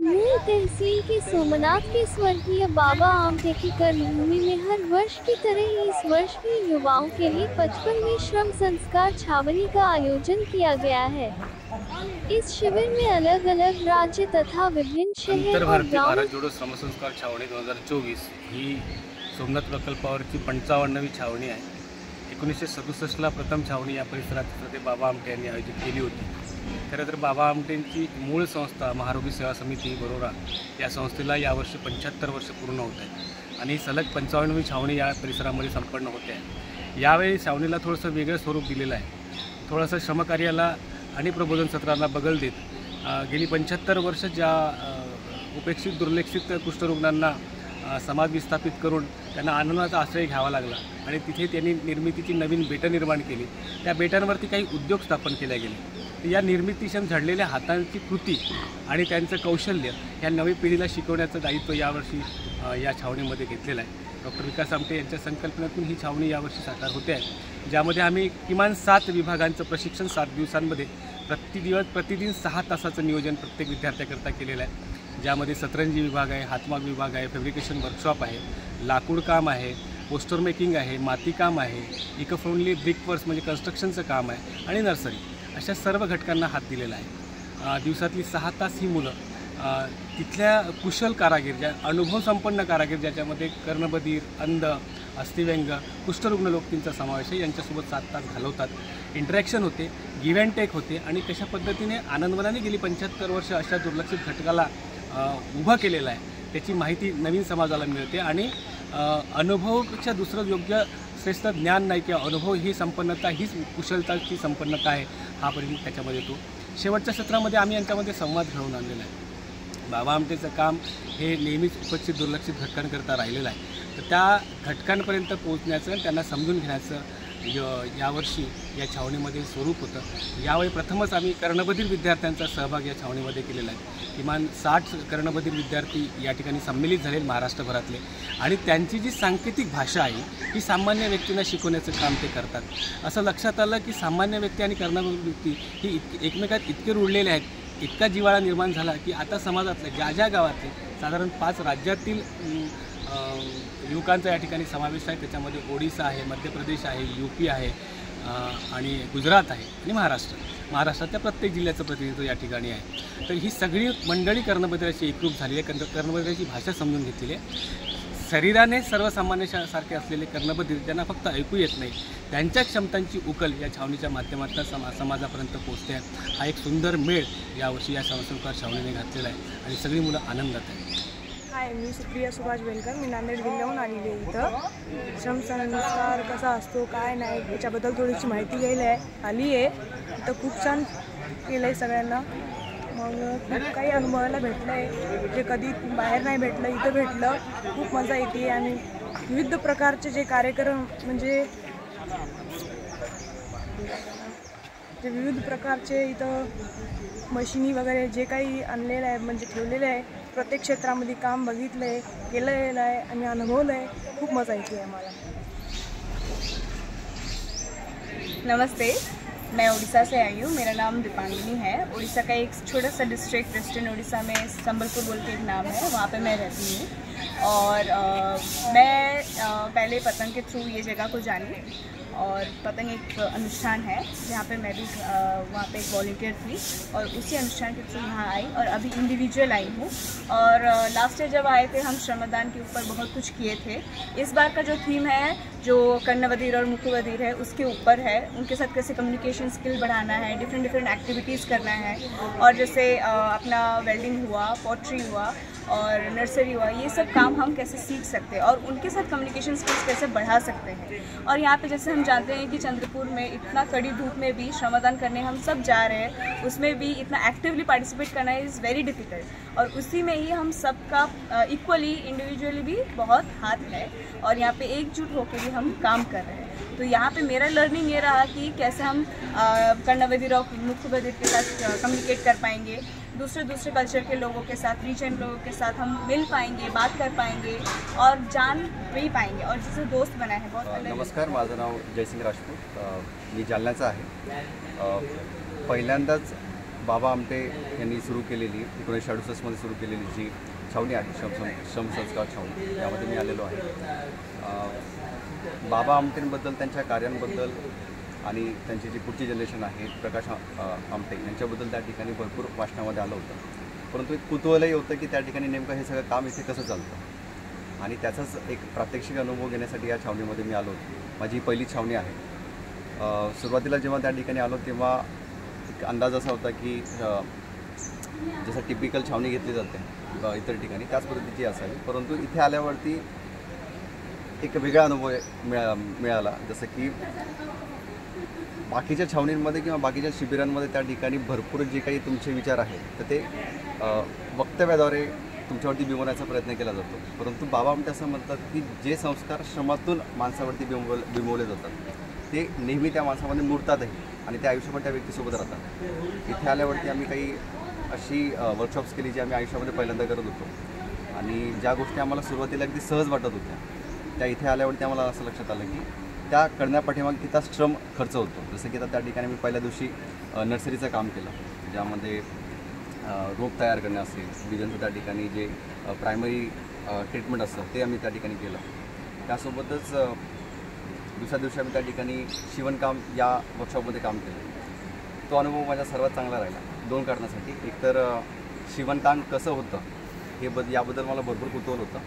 मूल तहसील के सोमनाथ के स्वर्गीय बाबा आमटे की कर्मभूमि में हर वर्ष की तरह इस वर्ष भी युवाओं के लिए 55वीं श्रम संस्कार छावनी का आयोजन किया गया है। इस शिविर में अलग अलग राज्य तथा विभिन्न शहर और गाँव भारत जोडो श्रम संस्कार छावणी 2024 ही सोमनाथ प्रकल्पावरची 55वी छावणी आहे। 1967ला प्रथम छावणी या परिसरात बाबा आमटे यांनी आयोजित केली होती। खरं तर बाबा आमटेंची मूळ संस्था महारोगी सेवा समिती बरोरा या संस्थेला यावर्षी 75 वर्ष पूर्ण होत आहेत आणि सलग 55वी छावणी या परिसरामध्ये संपन्न होते आहे। यावेळी छावणीला थोडंसं वेगळं स्वरूप दिलेलं आहे। थोडंसं श्रमकार्याला आणि प्रबोधन सत्रांना बगल देत गेली 75 वर्ष ज्या उपेक्षित दुर्लक्षित कुष्ठरुग्णांना समाज विस्थापित करून त्यांना आनंदाचा आश्रय घ्यावा लागला आणि तिथे त्यांनी निर्मितीची नवीन बेटं निर्माण केली। त्या बेटांवरती काही उद्योग स्थापन केले गेले। या निर्मितीशन झडलेल्या हातांची कृती आणि त्यांचं कौशल्य या नवी पिढीला शिकवण्याचं दायित्व यावर्षी या छावणीमध्ये घेतलेलं आहे। डॉक्टर विकास आमटे यांच्या संकल्पनेतून ही छावणी यावर्षी साकार होते आहे, ज्यामध्ये आम्ही किमान 7 विभागांचं प्रशिक्षण 7 दिवसांमध्ये प्रतिदिन 6 तासाचं नियोजन प्रत्येक विद्यार्थ्याकरता केलेलं आहे। ज्यामध्ये सतरंजी विभाग आहे, हातमाग विभाग आहे, फॅब्रिकेशन वर्कशॉप आहे, लाकूड काम आहे, पोस्टर मेकिंग आहे, मातीकाम आहे, इको फ्रेंडली ब्रिकवर्क्स म्हणजे कन्स्ट्रक्शनचं काम आहे आणि नर्सरी, अशा सर्व घटकांना हात दिलेला आहे। दिवसातली 6 तास ही मुलं तिथल्या कुशल कारागीर, ज्या अनुभवसंपन्न कारागीर, ज्याच्यामध्ये कर्णबधीर, अंध, अस्थिव्यंग, कुष्ठरुग्ण लोकांचा समावेश आहे, यांच्यासोबत 7 तास घालवतात। इंटरॅक्शन होते, गिव्ह अँड टेक होते आणि कशा पद्धतीने आनंदवनाने गेली 75 वर्ष अशा दुर्लक्षित घटकाला उभा केलेला आहे त्याची माहिती नवीन समाजाला मिळते आणि अनुभवापेक्षा दुसरं योग्य श्रेष्ठ ज्ञान नाही किंवा अनुभव ही संपन्नता, हीच कुशलताची संपन्नता आहे हा परिणाम त्याच्यामध्ये येतो। शेवटच्या सत्रामध्ये आम्ही यांच्यामध्ये संवाद घडवून आणलेला आहे। बाबा आमटेचं काम हे नेहमीच उपेक्षित दुर्लक्षित घटकांकरता राहिलेलं आहे, तर त्या घटकांपर्यंत पोहोचण्याचं आणि त्यांना समजून घेण्याचं यावर्षी या छावणीमध्ये स्वरूप होतं। यावेळी प्रथमच आम्ही कर्णबधीर विद्यार्थ्यांचा सहभाग या छावणीमध्ये केलेला आहे। किमान 60 कर्णबधीर विद्यार्थी या ठिकाणी संमिलित झाले महाराष्ट्रभरातले आणि त्यांची जी सांकेतिक भाषा आहे ही सामान्य व्यक्तींना शिकवण्याचं काम ते करतात। असं लक्षात आलं की सामान्य व्यक्ती आणि कर्णबधीर व्यक्ती ही एकमेकात इतके रुळलेले आहेत, इतका जिव्हाळा निर्माण झाला की आता समाजातले ज्या गावातले साधारण 5 राज्यातील युवकांचा या ठिकाणी समावेश आहे। त्याच्यामध्ये ओडिसा आहे, मध्य प्रदेश आहे, यूपी आहे आणि गुजरात आहे आणि महाराष्ट्रातल्या प्रत्येक जिल्ह्याचं प्रतिनिधित्व या ठिकाणी आहे। तर ही सगळी मंडळी कर्णबधिराची एकरूप झाली आहे, कर्णबधिराची भाषा समजून घेतलेली आहे। शरीराने सर्वसामान्य सारखे असलेले कर्णबधीर ज्यांना फक्त ऐकू येत नाही, त्यांच्या क्षमतांची उकल या छावणीच्या माध्यमातून समाजापर्यंत पोहोचते आहे। हा एक सुंदर मेळ यावर्षी या संस्कार छावणीने घातलेला आहे आणि सगळी मुलं आनंदात आहेत। हाय, मी सुप्रिया सुभाष बेलकर, मी नांदेड जिल्ह्याहून आलेली आहे। इथं श्रमसंस्कार कसा असतो काय नाही याच्याबद्दल थोडीशी माहिती घ्यायला आली आहे। इथं खूप छान केलं आहे सगळ्यांना, मग खूप काही अनुभवायला भेटलं आहे जे कधी बाहेर नाही भेटलं, इथं भेटलं। खूप मजा येते आणि विविध प्रकारचे जे कार्यक्रम म्हणजे जे विविध प्रकारचे इथं मशिनी वगैरे जे काही आणलेलं आहे म्हणजे ठेवलेलं आहे, प्रत्येक क्षेत्रामध्ये काम बघितलं आहे, केलेलं आहे आणि अनुभवलं आहे। खूप मजा येते है हमारा। नमस्ते, मैं उड़ीसा से आई हूँ। मेरा नाम दीपांगिनी है। उड़ीसा का एक छोटा सा डिस्ट्रिक्ट वेस्टर्न उड़ीसा में संबलपुर बोल के एक नाम है, वहाँ पे मैं रहती हूँ। और मैं पहले पतंग के थ्रू ये जगह को जानी और पतंग एक अनुष्ठान है जहाँ पे मैं भी वहाँ पे एक वॉलंटियर थी और उसी अनुष्ठान के थ्रू यहाँ आई और अभी इंडिविजुअल आई हूँ। और लास्ट ईयर जब आए थे हम श्रमदान के ऊपर बहुत कुछ किए थे। इस बार का जो थीम है जो कर्णबधीर और मुखबधीर है उसके ऊपर है, उनके साथ कैसे कम्युनिकेशन स्किल बढ़ाना है, डिफरेंट एक्टिविटीज़ करना है। और जैसे अपना वेल्डिंग हुआ, पॉटरी हुआ और नर्सरी हुआ, ये सब काम हम कैसे सीख सकते हैं और उनके साथ कम्युनिकेशन स्किल्स कैसे बढ़ा सकते हैं। और यहाँ पे जैसे हम जानते हैं कि चंद्रपुर में इतना कड़ी धूप में भी श्रमदान करने हम सब जा रहे हैं, उसमें भी इतना एक्टिवली पार्टिसिपेट करना इज़ वेरी डिफ़िकल्ट। और उसी में ही हम सबका इक्वली इंडिविजुअली भी बहुत हाथ है और यहाँ पे एकजुट होकर भी हम काम कर रहे हैं। तो यहाँ पे मेरा लर्निंग ये रहा कि कैसे हम कर्णबधीर और मुखबधीर के साथ कम्युनिकेट कर पाएंगे, दूसरे कल्चर के लोगों के साथ, रीजन लोगों के साथ हम मिल पाएंगे, बात कर पाएंगे और जान भी पाएंगे और जिससे दोस्त बना है बहुत। नमस्कार, माझं नाव जयसिंग राजपूत, मी जालन्याचा आहे। पहिल्यांदाच बाबा आमटे यांनी सुरू केलेली 1968मध्ये सुरू केलेली जी छावणी आहे श्रमसंस्कार छावणी, त्यामध्ये मी आलेलो आहे। बाबा आमटेंबद्दल, त्यांच्या कार्यांबद्दल आणि त्यांची जी पुढची जनरेशन आहे प्रकाश आमटे यांच्याबद्दल त्या ठिकाणी भरपूर वाचनामध्ये आलं होतं, परंतु एक कुतूहलही होतं की त्या ठिकाणी नेमकं हे सगळं काम इथे कसं चालतं, आणि त्याचाच एक प्रात्यक्षिक अनुभव घेण्यासाठी या छावणीमध्ये मी आलो होतो। माझी ही पहिली छावणी आहे। सुरुवातीला जेव्हा त्या ठिकाणी आलो तेव्हा एक अंदाज असा होता की जसं टिपिकल छावणी घेतली जाते इतर ठिकाणी त्याच पद्धतीची असावी, परंतु इथे आल्यावरती एक वेगळा अनुभव मिळाला। जसं की बाकीच्या छावणींमध्ये किंवा बाकीच्या शिबिरांमध्ये त्या ठिकाणी भरपूर जे काही तुमचे विचार आहेत तर ते वक्तव्याद्वारे तुमच्यावरती बिंबवण्याचा प्रयत्न केला जातो, परंतु बाबा आमटे असं म्हणतात की जे संस्कार श्रमातून माणसावरती बिंबवले जातात ते नेहमी त्या माणसामध्ये मुरतातही आणि ते आयुष्यभर त्या व्यक्तीसोबत राहतात। इथे आल्यावरती आम्ही काही अशी वर्कशॉप्स केली जी आम्ही आयुष्यामध्ये पहिल्यांदा करत होतो आणि ज्या गोष्टी आम्हाला सुरुवातीला अगदी सहज वाटत होत्या त्या इथे आल्यावरती आम्हाला असं लक्षात आलं की त्या करण्यापाठीमागे तिथं श्रम खर्च होतो। जसं की आता त्या ठिकाणी मी पहिल्या दिवशी नर्सरीचं काम केलं, ज्यामध्ये रोप तयार करणे असेल, बीजांचं त्या ठिकाणी जे प्रायमरी ट्रीटमेंट असतं ते आम्ही त्या ठिकाणी केलं। त्यासोबतच दुसऱ्या दिवशी आम्ही त्या ठिकाणी शिवणकाम या वर्कशॉपमध्ये काम केलं। तो अनुभव माझा सर्वात चांगला राहिला 2 कारणासाठी। एकतर शिवणकाम कसं होतं याबद्दल मला भरपूर कुतूहल होतं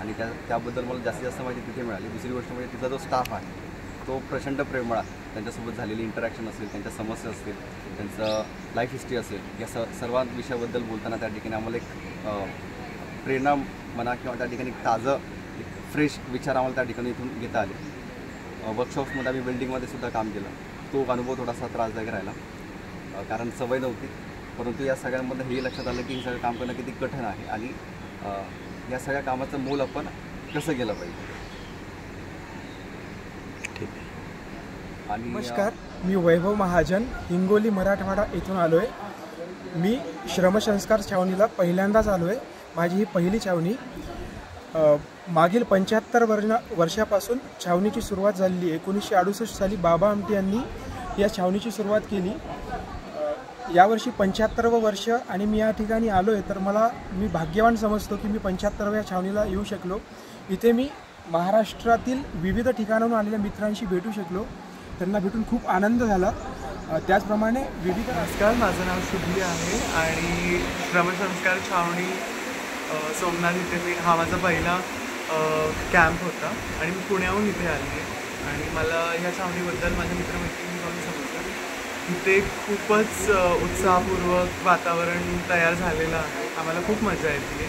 आणि त्याबद्दल मला जास्तीत जास्त माहिती तिथे मिळाली। दुसरी गोष्ट म्हणजे तिथला जो स्टाफ आहे तो प्रचंड प्रेमळ आहे, त्यांच्यासोबत झालेली इंटरॅक्शन असेल, त्यांच्या समस्या असतील, त्यांचं लाईफ हिस्ट्री असेल, या सर्व विषयाबद्दल बोलताना त्या ठिकाणी आम्हाला एक प्रेरणा म्हणा किंवा त्या ठिकाणी ताजं एक फ्रेश विचार आम्हाला त्या ठिकाणी इथून घेता आले। वर्कशॉप्समध्ये आम्ही बिल्डिंगमध्ये सुद्धा काम केलं, तो अनुभव थोडासा त्रासदायक राहिला कारण सवय नव्हती, परंतु या सगळ्यांमध्ये हे लक्षात आलं की हे सगळं काम करणं किती कठीण आहे आणि या सगळ्या कामाचं मोल आपण कसं केलं पाहिजे। ठीक आहे। आणि नमस्कार, मी वैभव महाजन, हिंगोली मराठवाडा येथून आलो आहे। मी श्रमसंस्कार छावणीला पहिल्यांदाच आलो आहे। माझी ही पहिली छावणी। मागील 75 वर्षापासून छावणीची सुरुवात झालेली आहे। 1968 साली बाबा आमटे यांनी या छावणीची सुरुवात केली। यावर्षी 75वं वर्ष आणि मी या ठिकाणी आलो आहे, तर मी भाग्यवान समजतो की मी 75व्या छावणीला येऊ शकलो। इथे मी महाराष्ट्रातील विविध ठिकाणाहून आलेल्या मित्रांशी भेटू शकलो, त्यांना भेटून खूप आनंद झाला। त्याचप्रमाणे विविध नमस्कार, माझं नाव शुभली आहे आणि श्रमसंस्कार छावणी सोमनाथ इथे हा माझा पहिला कॅम्प होता आणि मी पुण्याहून इथे आली आहे आणि मला ह्या छावणीबद्दल माझ्या मित्रमैत्रिणींकडून समजलं इथे खूपच उत्साहपूर्वक वातावरण तयार झालेलं आहे। आम्हाला खूप मजा येते।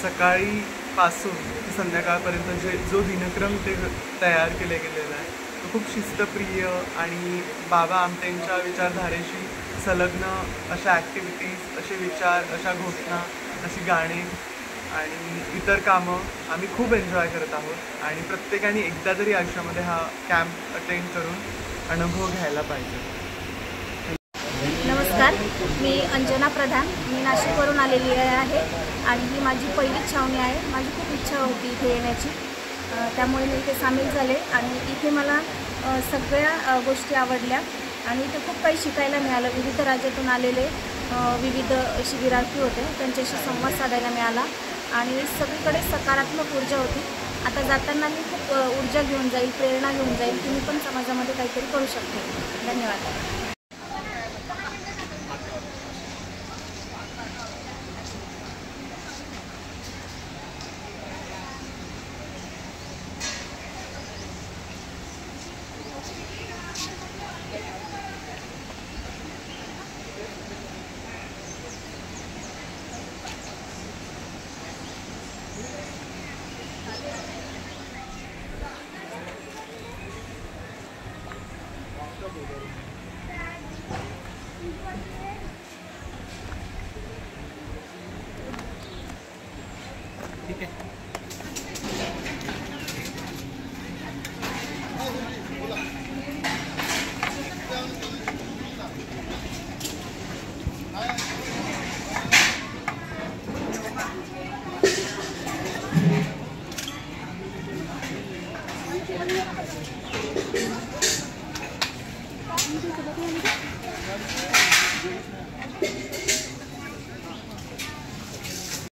सकाळीपासून संध्याकाळपर्यंत जो दिनक्रम ते तयार केले गेलेला आहे तो खूप शिस्तप्रिय आणि बाबा आमटेंच्या विचारधारेशी संलग्न अशा ॲक्टिव्हिटीज, असे विचार, अशा घोषणा, अशी गाणी आणि इतर कामं आम्ही खूप एन्जॉय करत आहोत आणि प्रत्येकाने एकदा तरी आयुष्यामध्ये हा कॅम्प अटेंड करून अनुभव घ्यायला पाहिजे। नमस्कार, मी अंजना प्रधान, मी नाशिकवरून आलेली आहे आणि ही माझी पहिलीच छावणी आहे। माझी खूप इच्छा होती इथे येण्याची, त्यामुळे मी इथे सामील झाले आणि इथे मला सगळ्या गोष्टी आवडल्या आणि इथे खूप काही शिकायला मिळालं। विविध राज्यातून आलेले विविध शिबिरार्थी होते, त्यांच्याशी संवाद साधायला मिळाला आणि सगळीकडे सकारात्मक ऊर्जा होती। आता जाताना मी खूप ऊर्जा घेऊन जाईल, प्रेरणा घेऊन जाईल की मी पण समाजामध्ये काहीतरी करू शकते। धन्यवाद। ठीक है।